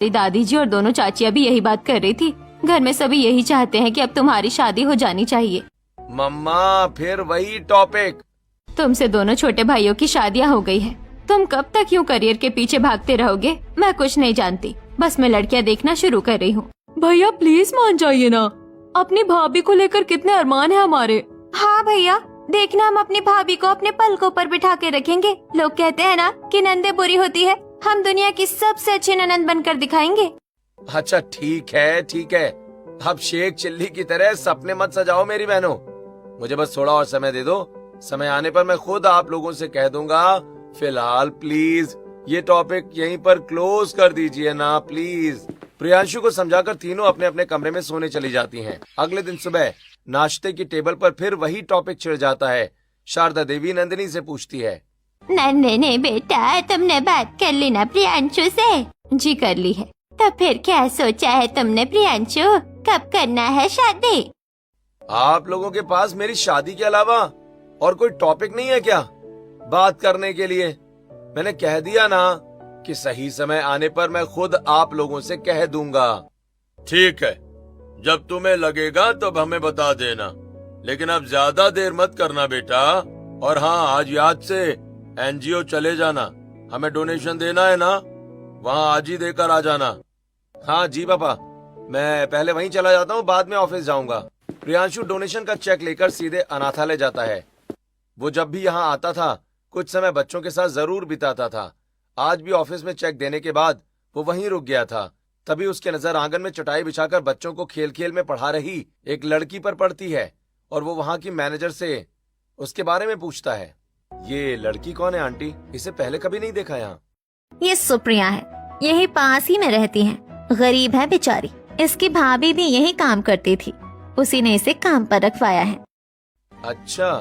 मेरी दादी जी और दोनों चाचियाँ भी यही बात कर रही थी। घर में सभी यही चाहते हैं कि अब तुम्हारी शादी हो जानी चाहिए। मम्मा फिर वही टॉपिक। तुमसे दोनों छोटे भाइयों की शादियाँ हो गई है। तुम कब तक यूँ करियर के पीछे भागते रहोगे? मैं कुछ नहीं जानती, बस मैं लड़कियाँ देखना शुरू कर रही हूँ। भैया प्लीज मान जाइए ना, अपनी भाभी को लेकर कितने अरमान है हमारे। हाँ भैया, देखना हम अपनी भाभी को अपने पलकों पर बिठा के रखेंगे। लोग कहते हैं ना कि नंदे बुरी होती है, हम दुनिया की सबसे अच्छी ननंद बनकर दिखाएंगे। अच्छा ठीक है ठीक है, अब शेख चिल्ली की तरह सपने मत सजाओ मेरी बहनों। मुझे बस थोड़ा और समय दे दो, समय आने पर मैं खुद आप लोगों से कह दूंगा। फिलहाल प्लीज ये टॉपिक यहीं पर क्लोज कर दीजिए ना प्लीज। प्रियांशु को समझाकर तीनों अपने अपने कमरे में सोने चली जाती हैं। अगले दिन सुबह नाश्ते की टेबल पर फिर वही टॉपिक छिड़ जाता है। शारदा देवी नंदिनी से पूछती है, नंदिनी बेटा, तुमने बात कर ली ना प्रियांशु से? जी कर ली है। तो फिर क्या सोचा है तुमने प्रियांशु, कब करना है शादी? आप लोगों के पास मेरी शादी के अलावा और कोई टॉपिक नहीं है क्या बात करने के लिए? मैंने कह दिया ना कि सही समय आने पर मैं खुद आप लोगों से कह दूंगा। ठीक है, जब तुम्हें लगेगा तब हमें बता देना, लेकिन अब ज्यादा देर मत करना बेटा। और हाँ, आज याद से एनजीओ चले जाना, हमें डोनेशन देना है ना, वहाँ आज ही देकर आ जाना। हाँ जी पापा, मैं पहले वहीं चला जाता हूँ, बाद में ऑफिस जाऊंगा। प्रियांशु डोनेशन का चेक लेकर सीधे अनाथालय जाता है। वो जब भी यहाँ आता था कुछ समय बच्चों के साथ जरूर बिताता था। आज भी ऑफिस में चेक देने के बाद वो वहीं रुक गया था। तभी उसकी नजर आंगन में चटाई बिछाकर बच्चों को खेल खेल में पढ़ा रही एक लड़की पर पड़ती है और वो वहाँ की मैनेजर से उसके बारे में पूछता है। ये लड़की कौन है आंटी? इसे पहले कभी नहीं देखा यहाँ। ये सुप्रिया है, यही पास ही में रहती है। गरीब है बेचारी, इसकी भाभी भी यही काम करती थी, उसी ने इसे काम पर रखवाया है। अच्छा,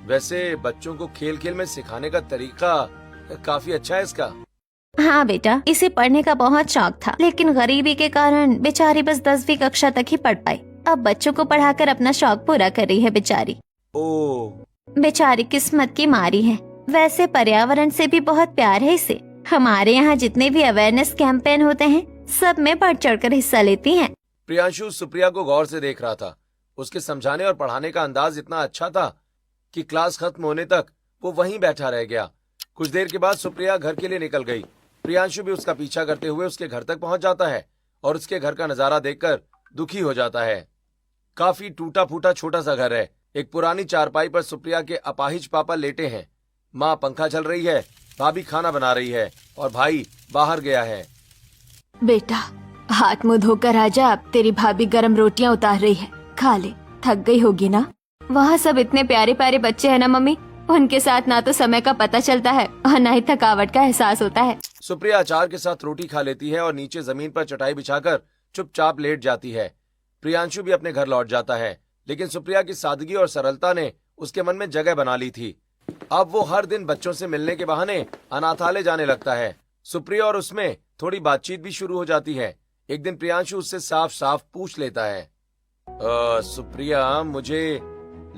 वैसे बच्चों को खेल खेल में सिखाने का तरीका काफी अच्छा है इसका। हाँ बेटा, इसे पढ़ने का बहुत शौक था, लेकिन गरीबी के कारण बेचारी बस 10वीं कक्षा तक ही पढ़ पाई। अब बच्चों को पढ़ाकर अपना शौक पूरा कर रही है बेचारी। ओह, बेचारी किस्मत की मारी है। वैसे पर्यावरण से भी बहुत प्यार है इसे। हमारे यहाँ जितने भी अवेयरनेस कैंपेन होते हैं सब में बढ़ चढ़कर हिस्सा लेती हैं। प्रियांशु सुप्रिया को गौर से देख रहा था। उसके समझाने और पढ़ाने का अंदाज इतना अच्छा था कि क्लास खत्म होने तक वो वहीं बैठा रह गया। कुछ देर के बाद सुप्रिया घर के लिए निकल गई। प्रियांशु भी उसका पीछा करते हुए उसके घर तक पहुंच जाता है और उसके घर का नजारा देखकर दुखी हो जाता है। काफी टूटा फूटा छोटा सा घर है। एक पुरानी चारपाई पर सुप्रिया के अपाहिज पापा लेटे हैं। माँ पंखा चल रही है, भाभी खाना बना रही है और भाई बाहर गया है। बेटा हाथ मुंह धोकर आजा, अब तेरी भाभी गरम रोटियां उतार रही है, खा ले, थक गई होगी ना। वहाँ सब इतने प्यारे प्यारे बच्चे हैं ना मम्मी, उनके साथ ना तो समय का पता चलता है और ना ही थकावट का एहसास होता है। सुप्रिया अचार के साथ रोटी खा लेती है और नीचे जमीन पर चटाई बिछाकर चुपचाप लेट जाती है। प्रियांशु भी अपने घर लौट जाता है, लेकिन सुप्रिया की सादगी और सरलता ने उसके मन में जगह बना ली थी। अब वो हर दिन बच्चों से मिलने के बहाने अनाथालय जाने लगता है। सुप्रिया और उसमें थोड़ी बातचीत भी शुरू हो जाती है। एक दिन प्रियांशु उससे साफ साफ पूछ लेता है, सुप्रिया, मुझे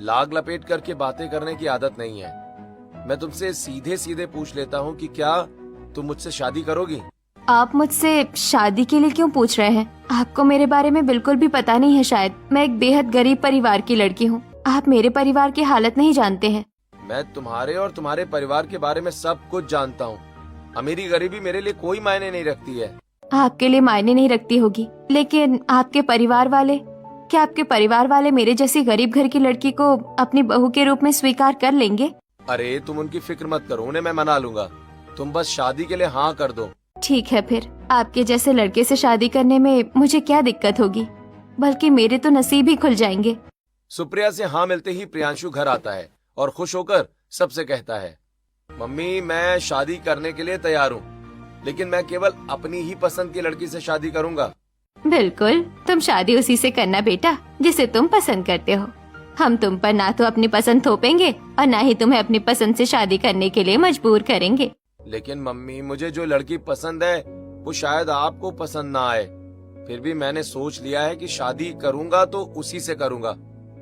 लाग लपेट करके बातें करने की आदत नहीं है। मैं तुमसे सीधे सीधे पूछ लेता हूँ कि क्या तुम मुझसे शादी करोगी? आप मुझसे शादी के लिए क्यों पूछ रहे हैं? आपको मेरे बारे में बिल्कुल भी पता नहीं है शायद। मैं एक बेहद गरीब परिवार की लड़की हूँ। आप मेरे परिवार की हालत नहीं जानते हैं। मैं तुम्हारे और तुम्हारे परिवार के बारे में सब कुछ जानता हूँ। अमीरी गरीबी मेरे लिए कोई मायने नहीं रखती है। आपके लिए मायने नहीं रखती होगी, लेकिन आपके परिवार वाले, क्या आपके परिवार वाले मेरे जैसी गरीब घर की लड़की को अपनी बहू के रूप में स्वीकार कर लेंगे? अरे तुम उनकी फिक्र मत करो, उन्हें मैं मना लूंगा। तुम बस शादी के लिए हाँ कर दो। ठीक है, फिर आपके जैसे लड़के से शादी करने में मुझे क्या दिक्कत होगी, बल्कि मेरे तो नसीब ही खुल जाएंगे। सुप्रिया से हाँ मिलते ही प्रियांशु घर आता है और खुश होकर सबसे कहता है, मम्मी मैं शादी करने के लिए तैयार हूँ, लेकिन मैं केवल अपनी ही पसंद की लड़की से शादी करूंगा। बिल्कुल, तुम शादी उसी से करना बेटा जिसे तुम पसंद करते हो। हम तुम पर ना तो अपनी पसंद थोपेंगे और ना ही तुम्हें अपनी पसंद से शादी करने के लिए मजबूर करेंगे। लेकिन मम्मी, मुझे जो लड़की पसंद है वो शायद आपको पसंद ना आए। फिर भी मैंने सोच लिया है कि शादी करूंगा तो उसी से करूंगा।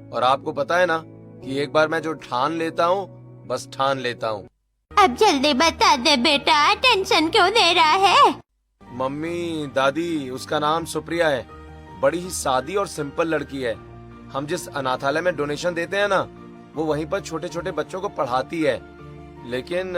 और आपको पता है ना कि एक बार मैं जो ठान लेता हूँ बस ठान लेता हूँ। अब जल्दी बता दे बेटा, टेंशन क्यों दे रहा है? मम्मी दादी, उसका नाम सुप्रिया है। बड़ी ही सादी और सिंपल लड़की है। हम जिस अनाथालय में डोनेशन देते हैं ना, वो वहीं पर छोटे छोटे बच्चों को पढ़ाती है। लेकिन